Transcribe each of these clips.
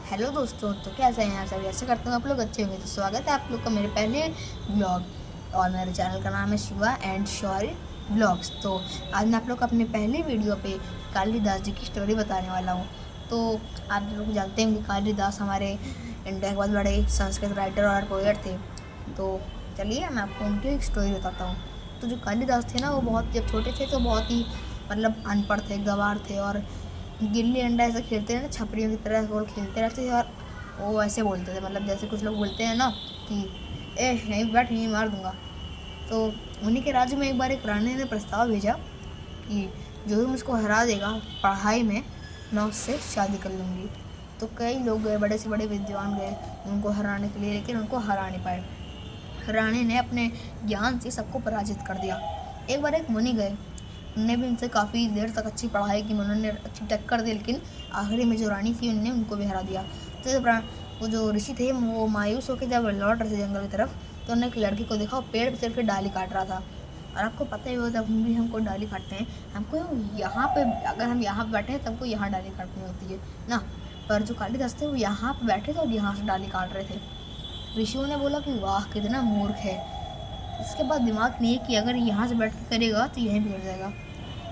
Hello दोस्तों, तो कैसे हैं आप सभी। ऐसे करते हैं आप लोग अच्छे होंगे। तो स्वागत है आप लोग का मेरे पहले ब्लॉग और मेरे चैनल का नाम है शिवा एंड शौर्य ब्लॉग्स। तो आज मैं आप लोग को अपने पहले वीडियो पे कालिदास जी की स्टोरी बताने वाला हूँ। तो आप लोग जानते हैं कि कालिदास हमारे इंडिया के बहुत बड़े संस्कृत राइटर और पोएट थे। तो चलिए मैं आपको उनकी स्टोरी बताता हूँ। तो जो कालिदास थे ना, वो बहुत जब छोटे थे तो बहुत ही अनपढ़ थे, गंवार थे और गिल्ली डंडा ऐसे खेलते हैं ना, छपरियों की तरह गोल खेलते रहते थे। और वो ऐसे बोलते थे, जैसे कुछ लोग बोलते हैं ना कि ए यहीं बैठ, यहीं मार दूंगा। तो उन्हीं के राज्य में एक बार एक रानी ने प्रस्ताव भेजा कि जो तुम उसको हरा देगा पढ़ाई में, मैं उससे शादी कर लूँगी। तो कई लोग गए, बड़े से बड़े विद्वान गए उनको हराने के लिए, लेकिन उनको हरा नहीं पाए। रानी ने अपने ज्ञान से सबको पराजित कर दिया। एक बार एक मुनि गए, उनने भी उनसे काफ़ी देर तक अच्छी पढ़ाई की, उन्होंने अच्छी टक्कर दी, लेकिन आखिरी में जो रानी थी उनने उनको भी हरा दिया। तो वो जो ऋषि थे वो मायूस होकर जब लौट रहे थे जंगल की तरफ, तो उन्होंने एक लड़की को देखा, वो पेड़ पर चढ़ कर डाली काट रहा था। और आपको पता ही होगा, जब हम भी हमको डाली काटते हैं, हमको यहाँ पे, अगर हम यहाँ पर बैठे हैं तो हमको यहाँ डाली काटनी होती है ना। पर जो कालिदास थे वो यहाँ पर बैठे थे और यहाँ से डाली काट रहे थे। ऋषियों ने बोला कि वाह कितना मूर्ख है, इसके बाद दिमाग नहीं है कि अगर यहाँ से बैठ के करेगा तो यहीं बिगड़ जाएगा।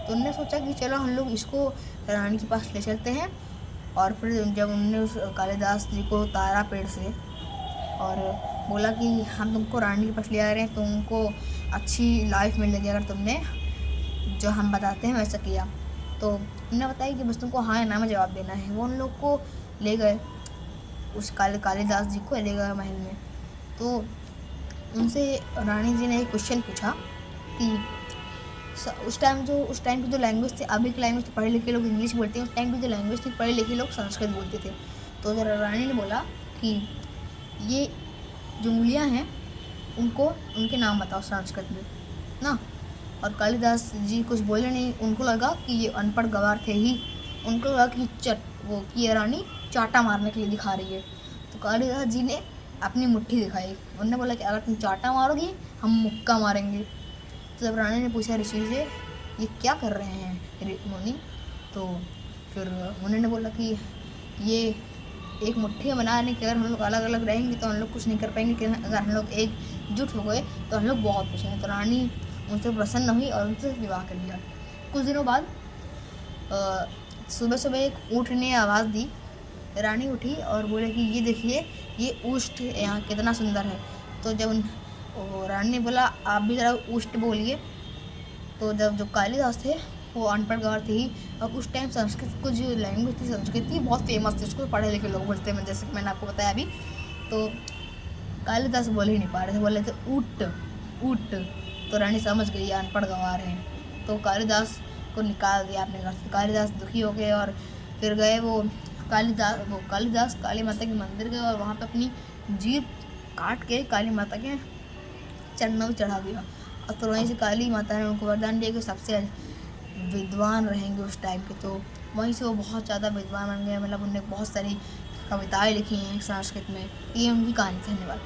तो उनने सोचा कि चलो हम लोग इसको रानी के पास ले चलते हैं। और फिर जब उन्होंने उस कालिदास जी को उतारा पेड़ से और बोला कि हम तुमको रानी के पास ले आ रहे हैं, तुमको अच्छी लाइफ मिलेगी अगर तुमने जो हम बताते हैं वैसा किया। तो उन्होंने बताया कि बस तुमको हाँ या ना में जवाब देना है। वो उन लोग को ले गए, उस कालिदास जी को ले गए महल में। तो उनसे रानी जी ने एक क्वेश्चन पूछा कि उस टाइम की जो लैंग्वेज थी, अभी की लैंग्वेज तो पढ़े लिखे लोग इंग्लिश बोलते हैं, उस टाइम की जो लैंग्वेज थी पढ़े लिखे लोग संस्कृत बोलते थे। तो रानी ने बोला कि ये जो उंगलियाँ हैं उनको उनके नाम बताओ संस्कृत में ना। और कालिदास जी कुछ बोले नहीं, उनको लगा कि ये अनपढ़ गंवार थे ही, उनको लगा कि ये रानी चाटा मारने के लिए दिखा रही है। तो कालिदास जी ने अपनी मुट्ठी दिखाई, उन्होंने बोला कि अगर तुम चाटा मारोगी हम मुक्का मारेंगे। तो जब रानी ने पूछा ऋषि से ये क्या कर रहे हैं मुनि, तो फिर उन्होंने बोला कि ये एक मुट्ठी बनाने के, अगर हम लोग अलग अलग रहेंगे तो हम लोग कुछ नहीं कर पाएंगे, लेकिन अगर हम लोग एकजुट हो गए तो हम लोग बहुत कुछ हैं। तो रानी उनसे प्रसन्न हुई और उनसे विवाह कर लिया। कुछ दिनों बाद सुबह सुबह एक ऊँट ने आवाज़ दी। रानी उठी और बोले कि ये देखिए ये ऊष्ट यहाँ कितना सुंदर है। तो जब रानी ने बोला आप भी ज़रा ऊष्ट बोलिए। तो जब जो कालिदास थे वो अनपढ़ गंवार थे ही, और उस टाइम संस्कृत को जो लैंग्वेज थी संस्कृत थी बहुत फेमस थी, उसको पढ़े लिखे लोग बोलते हैं, जैसे कि मैंने आपको बताया अभी। तो कालिदास बोल ही नहीं पा रहे थे, बोले थे ऊट ऊट। तो रानी समझ गई अनपढ़ गंवार हैं, तो कालिदास को निकाल दिया अपने घर से। कालिदास दुखी हो गए और फिर गए वो कालिदास काली माता के मंदिर गए और वहाँ पे अपनी जीभ काट के काली माता के चरणों में चढ़ा दिया। और तो वहीं से काली माता ने उनको वरदान दिया कि सबसे विद्वान रहेंगे उस टाइम के। तो वहीं से वो बहुत ज़्यादा विद्वान बन गए, उन्होंने बहुत सारी कविताएं लिखी हैं संस्कृत में। ये उनकी कहानी। धन्यवाद।